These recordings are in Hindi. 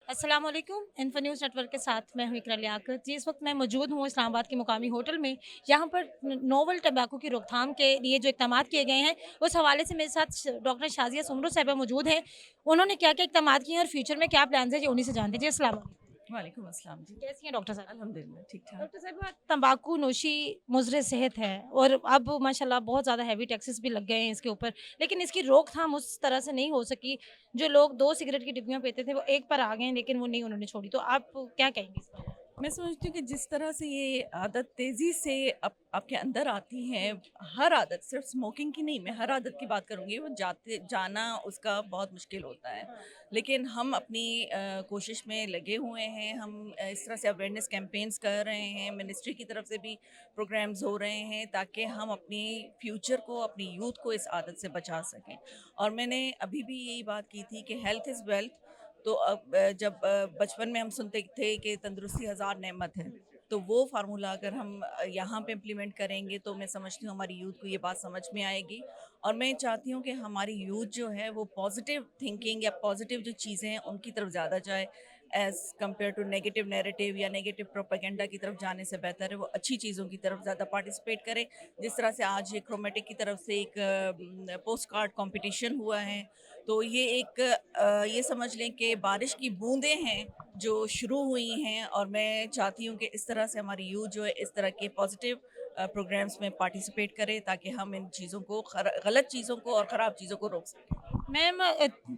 अस्सलाम वालेकुम। इन्फो न्यूज़ नेटवर्क के साथ मैं हूँ इकरा लियाकत जी। इस वक्त मैं मौजूद हूँ इस्लामाबाद के मुकामी होटल में। यहाँ पर नोवल टबैको की रोकथाम के लिए जो इक़दामात किए गए हैं, उस हवाले से मेरे साथ डॉक्टर शाज़िया सुमरो साहिबा मौजूद हैं। उन्होंने क्या-क्या इक़दामात किए हैं और फ्यूचर में क्या प्लान्स हैं, ये उन्हीं से जानते हैं। जी, अस्सलाम वालेकुम। वालेकुम अस्सलाम जी। कैसी हैं डॉक्टर साहब? अल्हम्दुलिल्लाह ठीक-ठाक। डॉक्टर साहिबा, तंबाकू नोशी मुज़र सेहत है और अब माशाल्लाह बहुत ज़्यादा हैवी टैक्सेस भी लग गए हैं इसके ऊपर, लेकिन इसकी रोकथाम उस तरह से नहीं हो सकी। जो लोग 2 सिगरेट की डिब्बियाँ पीते थे, वो 1 पर आ गए हैं, लेकिन वो नहीं उन्होंने छोड़ी। तो आप क्या कहेंगी इस पर? मैं समझती हूँ कि जिस तरह से ये आदत तेज़ी से आपके अंदर आती है, हर आदत सिर्फ स्मोकिंग की नहीं, मैं हर आदत की बात करूँगी, वो जाते जाना उसका बहुत मुश्किल होता है। लेकिन हम अपनी कोशिश में लगे हुए हैं, हम इस तरह से अवेयरनेस कैंपेन्स कर रहे हैं, मिनिस्ट्री की तरफ से भी प्रोग्राम्स हो रहे हैं ताकि हम अपनी फ्यूचर को, अपनी यूथ को इस आदत से बचा सकें। और मैंने अभी भी यही बात की थी कि हेल्थ इज़ वेल्थ। तो अब जब बचपन में हम सुनते थे कि तंदुरुस्ती हज़ार नेमत है, तो वो फार्मूला अगर हम यहाँ पे इम्प्लीमेंट करेंगे तो मैं समझती हूँ हमारी यूथ को ये बात समझ में आएगी। और मैं चाहती हूँ कि हमारी यूथ जो है वो पॉजिटिव थिंकिंग या पॉजिटिव जो चीज़ें हैं उनकी तरफ ज़्यादा जाए, as compare to negative narrative या नेगेटिव प्रोपेगेंडा की तरफ जाने से बेहतर है वो अच्छी चीज़ों की तरफ ज़्यादा पार्टिसिपेट करें। जिस तरह से आज ये क्रोमेटिक की तरफ से एक पोस्ट कार्ड कॉम्पिटिशन हुआ है, तो ये एक ये समझ लें कि बारिश की बूंदें हैं जो शुरू हुई हैं। और मैं चाहती हूँ कि इस तरह से हमारी यूथ जो है इस तरह के पॉजिटिव प्रोग्राम्स में पार्टिसिपेट करे ताकि हम इन चीज़ों को गलत चीज़ों को और ख़राब चीज़ों को रोक सकें। मैम,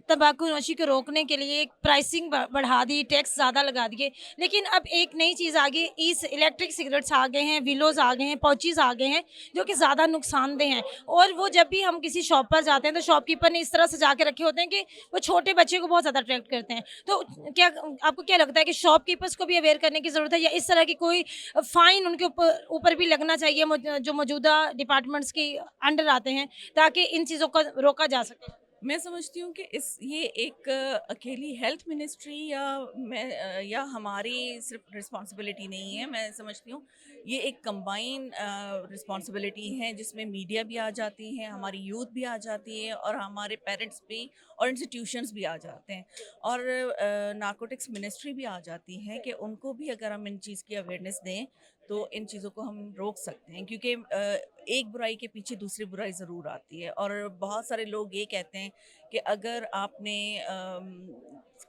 तंबाकू नोशी को रोकने के लिए एक प्राइसिंग बढ़ा दी, टैक्स ज़्यादा लगा दिए, लेकिन अब एक नई चीज़ आ गई, इस इलेक्ट्रिक सिगरेट्स आ गए हैं, विलोज़ आ गए हैं, पाउचेज़ आ गए हैं, जो कि ज़्यादा नुकसानदेह हैं। और वो जब भी हम किसी शॉप पर जाते हैं, तो शॉपकीपर ने इस तरह सजा के रखे होते हैं कि वो छोटे बच्चे को बहुत ज़्यादा अट्रैक्ट करते हैं। तो क्या आपको क्या लगता है कि शॉपकीपर्स को भी अवेयर करने की ज़रूरत है, या इस तरह की कोई फ़ाइन उनके ऊपर ऊपर भी लगना चाहिए, जो मौजूदा डिपार्टमेंट्स के अंडर आते हैं, ताकि इन चीज़ों को रोका जा सके? मैं समझती हूँ कि इस ये एक अकेली हेल्थ मिनिस्ट्री या हमारी सिर्फ रिस्पॉन्सिबिलिटी नहीं है। मैं समझती हूँ ये एक कंबाइन रिस्पॉन्सिबिलिटी है जिसमें मीडिया भी आ जाती है, हमारी यूथ भी आ जाती है और हमारे पेरेंट्स भी और इंस्टीट्यूशंस भी आ जाते हैं। और नारकोटिक्स मिनिस्ट्री भी आ जाती है कि उनको भी अगर हम इन चीज़ की अवेयरनेस दें तो इन चीज़ों को हम रोक सकते हैं, क्योंकि एक बुराई के पीछे दूसरी बुराई ज़रूर आती है। और बहुत सारे लोग ये कहते हैं कि अगर आपने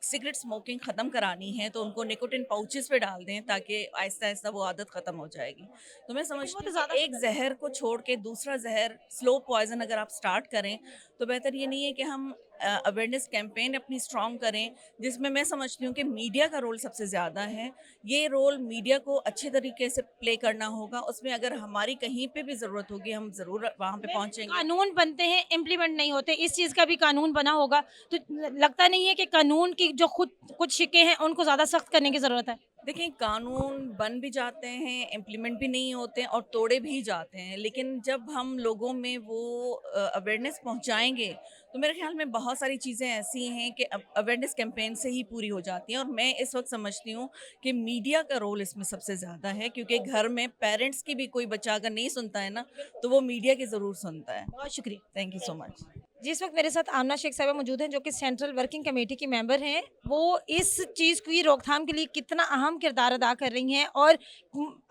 सिगरेट स्मोकिंग ख़त्म करानी है तो उनको निकोटिन पाउचेस पे डाल दें ताकि आहिस्ता आहिस्ता वो आदत ख़त्म हो जाएगी। तो मैं लेकिन वो समझती तो हूँ कि ज़्यादा एक जहर को छोड़ के दूसरा जहर, स्लो पॉइजन अगर आप स्टार्ट करें तो बेहतर ये नहीं है कि हम अवेयरनेस कैंपेन अपनी स्ट्रॉन्ग करें, जिसमें मैं समझती हूँ कि मीडिया का रोल सबसे ज़्यादा है। ये रोल मीडिया को अच्छे तरीके से प्ले करना होगा, उसमें अगर हमारी कहीं पे भी ज़रूरत होगी हम ज़रूर वहाँ पे मैम, पहुँचेंगे। कानून बनते हैं, इम्प्लीमेंट नहीं होते। इस चीज़ का भी कानून बना होगा, तो लगता नहीं है कि कानून की जो खुद कुछ शिकें हैं, उनको ज़्यादा सख्त करने की ज़रूरत है? देखिए, कानून बन भी जाते हैं, इम्प्लीमेंट भी नहीं होते हैं और तोड़े भी जाते हैं, लेकिन जब हम लोगों में वो अवेयरनेस पहुंचाएंगे तो मेरे ख्याल में बहुत सारी चीज़ें ऐसी हैं कि अवेयरनेस कैंपेन से ही पूरी हो जाती हैं। और मैं इस वक्त समझती हूँ कि मीडिया का रोल इसमें सबसे ज़्यादा है, क्योंकि घर में पेरेंट्स की भी कोई बच्चा अगर नहीं सुनता है ना, तो वो मीडिया की ज़रूर सुनता है। बहुत शुक्रिया। Thank you so much. जी, इस वक्त मेरे साथ आमना शेख साहिबा मौजूद हैं, जो कि सेंट्रल वर्किंग कमेटी की मेंबर हैं। वो इस चीज़ की रोकथाम के लिए कितना अहम किरदार अदा कर रही हैं, और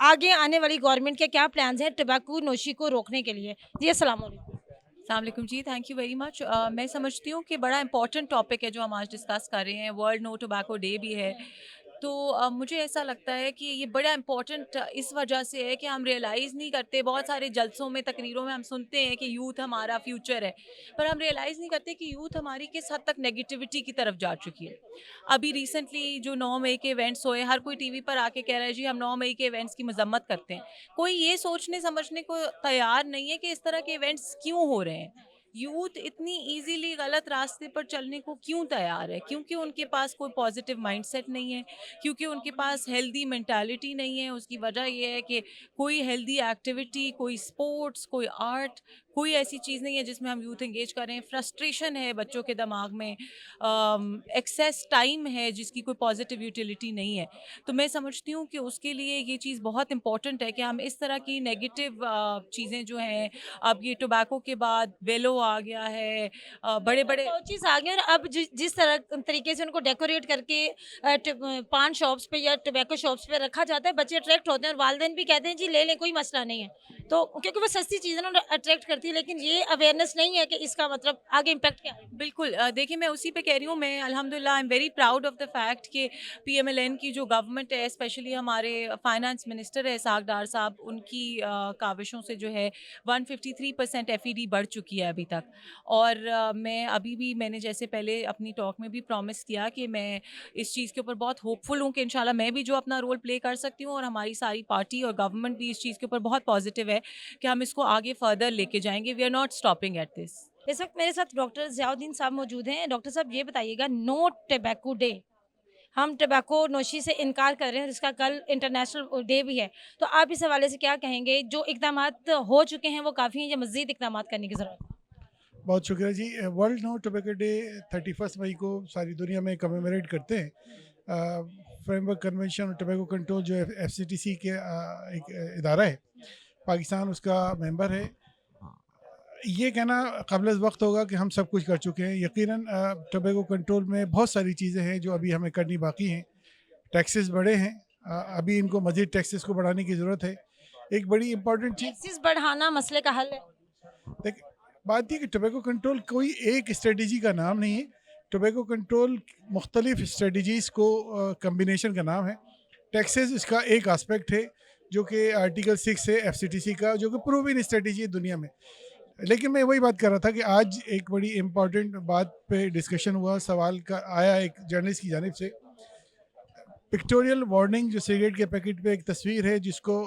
आगे आने वाली गवर्नमेंट के क्या प्लान्स हैं टबैको नोशी को रोकने के लिए? जी, अस्सलाम वालेकुम। अस्सलाम जी, थैंक यू वेरी मच। मैं समझती हूँ कि बड़ा इंपॉर्टेंट टॉपिक है जो हम आज डिस्कस कर रहे हैं। वर्ल्ड नो टोबैको डे भी है। तो मुझे ऐसा लगता है कि ये बड़ा इंपॉर्टेंट इस वजह से है कि हम रियलाइज़ नहीं करते। बहुत सारे जलसों में, तकरीरों में हम सुनते हैं कि यूथ हमारा फ्यूचर है, पर हम रियलाइज़ नहीं करते कि यूथ हमारी किस हद तक नेगेटिविटी की तरफ जा चुकी है। अभी रिसेंटली जो 9 मई के इवेंट्स हुए, हर कोई टीवी पर आके कह रहा है जी हम 9 मई के इवेंट्स की मजम्मत करते हैं। कोई ये सोचने समझने को तैयार नहीं है कि इस तरह के इवेंट्स क्यों हो रहे हैं। यूथ इतनी इजीली गलत रास्ते पर चलने को क्यों तैयार है? क्योंकि उनके पास कोई पॉजिटिव माइंडसेट नहीं है, क्योंकि उनके पास हेल्दी मेंटालिटी नहीं है। उसकी वजह ये है कि कोई हेल्दी एक्टिविटी, कोई स्पोर्ट्स, कोई आर्ट, कोई ऐसी चीज़ नहीं है जिसमें हम यूथ एंगेज कर रहे हैं। फ्रस्ट्रेशन है बच्चों के दिमाग में, एक्सेस टाइम है जिसकी कोई पॉजिटिव यूटिलिटी नहीं है। तो मैं समझती हूँ कि उसके लिए ये चीज़ बहुत इंपॉर्टेंट है कि हम इस तरह की नेगेटिव चीज़ें जो हैं, अब ये टोबैको के बाद वेलो आ गया है, बड़े बड़े चीज़ आ गया और अब जिस तरह तरीके से उनको डेकोरेट करके पान शॉप्स पे या टोबैको शॉप्स पे रखा जाता है, बच्चे अट्रैक्ट होते हैं और वालिदैन भी कहते हैं जी ले लें, कोई मसला नहीं है। तो क्योंकि वो सस्ती चीज़ें ना अट्रैक्ट करती है, लेकिन ये अवेयरनेस नहीं है कि इसका मतलब आगे इम्पैक्ट क्या है। बिल्कुल, देखिए मैं उसी पे कह रही हूँ, मैं अल्हम्दुलिल्लाह I am very proud of the fact कि पीएमएलएन की जो गवर्नमेंट है, स्पेशली हमारे फाइनेंस मिनिस्टर है इसहाक डार साहब, उनकी काविशों से जो है 153% एफईडी बढ़ चुकी है अभी तक। और मैं अभी भी, मैंने जैसे पहले अपनी टॉक में भी प्रॉमिस किया कि मैं इस चीज़ के ऊपर बहुत होपफुल हूँ कि इंशाल्लाह मैं भी जो अपना रोल प्ले कर सकती हूँ, और हमारी सारी पार्टी और गवर्नमेंट भी इस चीज़ के ऊपर बहुत पॉजिटिव है कि हम इसको आगे फर्दर लेके जाएंगे। We are not stopping at this. इस वक्त मेरे साथ डॉक्टर ज़ियाउद्दीन साहब मौजूद हैं। डॉक्टर साहब ये बताइएगा, नो टोबैको डे, हम टोबैको नोशी से इनकार कर रहे हैं और इसका कल इंटरनेशनल डे भी है। तो आप इस हवाले से क्या कहेंगे? जो इक़दामात हो चुके हैं वो काफ़ी हैं या मज़ीद इक़दामात करने की ज़रूरत है? बहुत शुक्रिया जी। वर्ल्ड नो टोबैको डे 31 मई को सारी दुनिया में कमेमोरेट करते हैं। फ्रेमवर्क कन्वेंशन और टोबैको कंट्रोल जो एफसीटीसी के एक इदारा है, पाकिस्तान उसका मेंबर है। ये कहना क़ब्ल वक्त होगा कि हम सब कुछ कर चुके हैं। यकीनन टोबैको कंट्रोल में बहुत सारी चीज़ें हैं जो अभी हमें करनी बाकी हैं। टैक्सेस बढ़े हैं, अभी इनको मज़ीद टैक्सेस को बढ़ाने की ज़रूरत है। एक बड़ी इंपॉर्टेंट चीज़, टैक्सेस बढ़ाना मसले का हल है? देख, बात ये कि टोबैको कंट्रोल कोई एक स्ट्रेटजी का नाम नहीं है। टोबैको कंट्रोल मुख्तलिफ स्ट्रेटजीज़ को कम्बिनेशन का नाम है। टैक्सेस इसका एक आस्पेक्ट है जो कि आर्टिकल 6 है एफसीटीसी का, जो कि प्रूवन स्ट्रेटजी है दुनिया में। लेकिन मैं वही बात कर रहा था कि आज एक बड़ी इम्पॉर्टेंट बात पे डिस्कशन हुआ, सवाल का आया एक जर्नलिस्ट की जानिब से। पिक्टोरियल वार्निंग जो सिगरेट के पैकेट पे एक तस्वीर है जिसको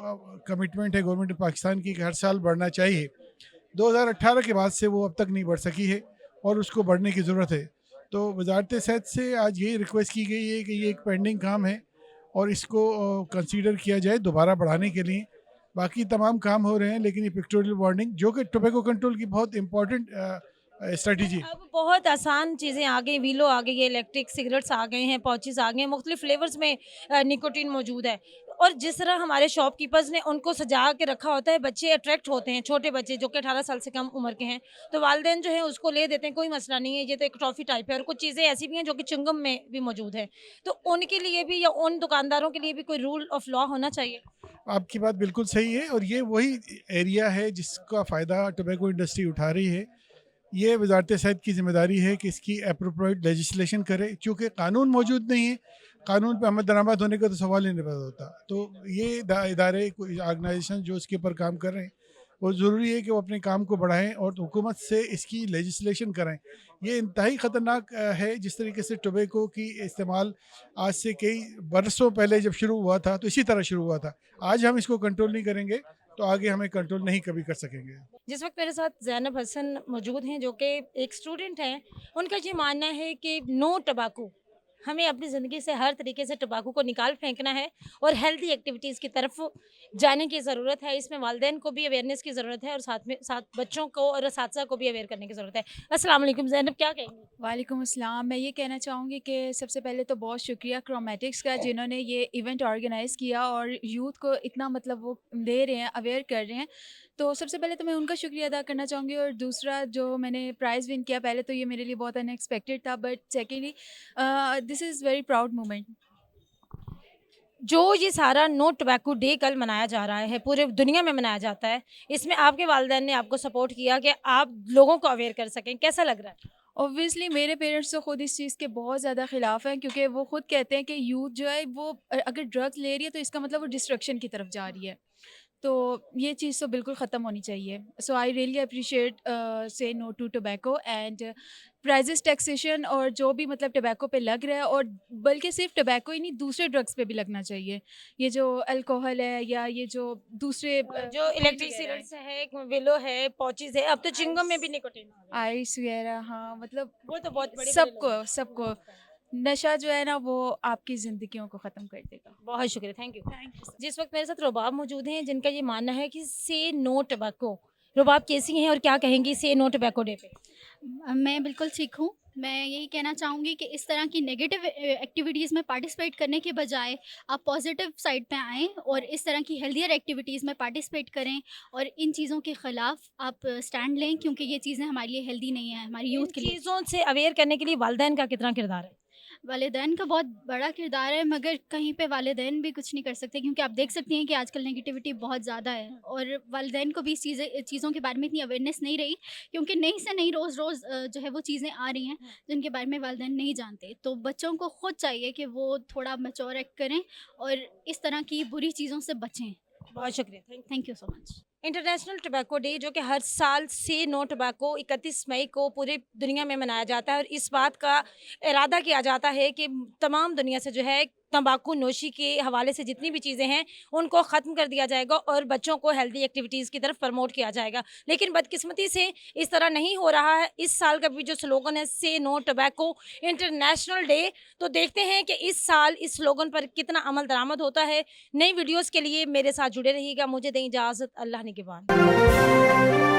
कमिटमेंट है गवर्नमेंट ऑफ पाकिस्तान की कि हर साल बढ़ना चाहिए। 2018 के बाद से वो अब तक नहीं बढ़ सकी है और उसको बढ़ने की ज़रूरत है। तो वजारत सेहत से आज ये रिक्वेस्ट की गई है कि ये एक पेंडिंग काम है और इसको कंसीडर किया जाए दोबारा बढ़ाने के लिए। बाकी तमाम काम हो रहे हैं, लेकिन ये पिक्टोरियल वार्निंग जो कि टोबैको कंट्रोल की बहुत इंपॉर्टेंट स्ट्रेटजी है। अब बहुत आसान चीज़ें आ गई, वीलो आ गई है, इलेक्ट्रिक सिगरेट्स आ गए हैं, पाउचेज़ आ गए हैं, मुख्तलिफ फ्लेवर्स में निकोटीन मौजूद है। और जिस तरह हमारे शॉपकीपर्स ने उनको सजा के रखा होता है, बच्चे अट्रैक्ट होते हैं, छोटे बच्चे जो कि 18 साल से कम उम्र के हैं, तो वालिदैन जो है उसको ले देते हैं, कोई मसला नहीं है, ये तो एक टॉफ़ी टाइप है। और कुछ चीज़ें ऐसी भी हैं जो कि च्युइंगम में भी मौजूद है। तो उनके लिए भी या उन दुकानदारों के लिए भी कोई रूल ऑफ लॉ होना चाहिए? आपकी बात बिल्कुल सही है और ये वही एरिया है जिसका फ़ायदा टोबैको इंडस्ट्री उठा रही है। ये वजारत सेहत की ज़िम्मेदारी है कि इसकी अप्रोप्रिएट लेजिस्लेशन करे। चूँकि कानून मौजूद नहीं है, कानून पे अमल दरामद होने का तो सवाल ही नहीं पैदा होता। तो ये इदारे कोई ऑर्गेनाइजेशन जो इसके ऊपर काम कर रहे हैं, वो ज़रूरी है कि वो अपने काम को बढ़ाएं और हुकूमत से इसकी लेजिस्लेशन कराएं। ये इंतहाई ख़तरनाक है। जिस तरीके से टोबैको की इस्तेमाल आज से कई बरसों पहले जब शुरू हुआ था तो इसी तरह शुरू हुआ था। आज हम इसको कंट्रोल नहीं करेंगे तो आगे हमें कंट्रोल नहीं कभी कर सकेंगे। जिस वक्त मेरे साथ ज़ैनब हसन मौजूद हैं जो कि एक स्टूडेंट हैं, उनका ये मानना है कि नो टबाकू, हमें अपनी ज़िंदगी से हर तरीके से टबाकू को निकाल फेंकना है और हेल्दी एक्टिविटीज़ की तरफ जाने की ज़रूरत है। इसमें वालिदैन को भी अवेयरनेस की ज़रूरत है और साथ बच्चों को और असातिज़ा को भी अवेयर करने की ज़रूरत है। अस्सलाम वालेकुम ज़ैनब, क्या कहेंगी? वालेकुम अस्सलाम। मैं ये कहना चाहूँगी कि सबसे पहले तो बहुत शुक्रिया क्रोमेटिक्स का, जिन्होंने ये इवेंट ऑर्गेनाइज़ किया और यूथ को इतना मतलब वो दे रहे हैं, अवेयर कर रहे हैं। तो सबसे पहले तो मैं उनका शुक्रिया अदा करना चाहूँगी। और दूसरा, जो मैंने प्राइज़ विन किया, पहले तो ये मेरे लिए बहुत अनएक्सपेक्टेड था, but secondly this is very proud moment. जो ये सारा नो टोबैको डे कल मनाया जा रहा है, पूरे दुनिया में मनाया जाता है, इसमें आपके वालिदैन ने आपको सपोर्ट किया कि आप लोगों को अवेयर कर सकें, कैसा लग रहा है? ऑब्वियसली मेरे पेरेंट्स तो खुद इस चीज़ के बहुत ज़्यादा ख़िलाफ़ हैं, क्योंकि वो खुद कहते हैं कि यूथ जो है वो अगर ड्रग्स ले रही है तो इसका मतलब वो डिस्ट्रक्शन की तरफ जा रही है। तो ये चीज़ तो बिल्कुल ख़त्म होनी चाहिए। So I really appreciate say no to tobacco and prices taxation, और जो भी मतलब टोबैको पे लग रहा है, और बल्कि सिर्फ टोबैको ही नहीं, दूसरे ड्रग्स पे भी लगना चाहिए। ये जो अल्कोहल है या ये जो दूसरे जो इलेक्ट्रिक सिगरेट्स है, विलो है, पाउचेज़ है, अब तो च्युइंगम में भी निकोटीन आ गया है। आइस वगैरह, हाँ मतलब वो तो बहुत बड़े-बड़े सबको लोग हैं। सबको नशा जो है ना वो आपकी ज़िंदगियों को ख़त्म कर देगा। बहुत शुक्रिया, थैंक यू। Thank you. जिस वक्त मेरे साथ रुबाब मौजूद हैं जिनका ये मानना है कि से नो टोबैको, रुबाब कैसी हैं और क्या कहेंगी से नो टोबैको डे पे? मैं बिल्कुल ठीक हूँ। मैं यही कहना चाहूँगी कि इस तरह की नेगेटिव एक्टिविटीज़ में पार्टिसिपेट करने के बजाय आप पॉजिटिव साइड पे आएँ और इस तरह की हेल्थियर एक्टिविटीज़ में पार्टिसिपेट करें और इन चीज़ों के ख़िलाफ़ आप स्टैंड लें, क्योंकि ये चीज़ें हमारे लिए हेल्दी नहीं है, हमारी इन यूथ के लिए। चीज़ों से अवेयर करने के लिए वालिदैन का कितना किरदार है? वालिदैन का बहुत बड़ा किरदार है, मगर कहीं पे वालिदैन भी कुछ नहीं कर सकते, क्योंकि आप देख सकती हैं कि आजकल नेगेटिविटी बहुत ज़्यादा है और वालिदैन को भी इस चीज़ों के बारे में इतनी अवेयरनेस नहीं रही, क्योंकि नई से नई रोज़-रोज़ जो है वो चीज़ें आ रही हैं जिनके बारे में वालिदैन नहीं जानते। तो बच्चों को खुद चाहिए कि वो थोड़ा मैच्योर एक्ट करें और इस तरह की बुरी चीज़ों से बचें। बहुत शुक्रिया। Thank you so much. International tobacco day जो कि हर साल से नो टोबैको 31 मई को पूरी दुनिया में मनाया जाता है और इस बात का इरादा किया जाता है कि तमाम दुनिया से जो है तंबाकू नोशी के हवाले से जितनी भी चीज़ें हैं उनको ख़त्म कर दिया जाएगा और बच्चों को हेल्दी एक्टिविटीज़ की तरफ प्रमोट किया जाएगा। लेकिन बदकिस्मती से इस तरह नहीं हो रहा है। इस साल का भी जो स्लोगन है से नो टोबैको इंटरनेशनल डे, तो देखते हैं कि इस साल इस स्लोगन पर कितना अमल दरामद होता है। नई वीडियोज़ के लिए मेरे साथ जुड़े रहिएगा। मुझे दें इजाज़त। अल्लाह निगहबान।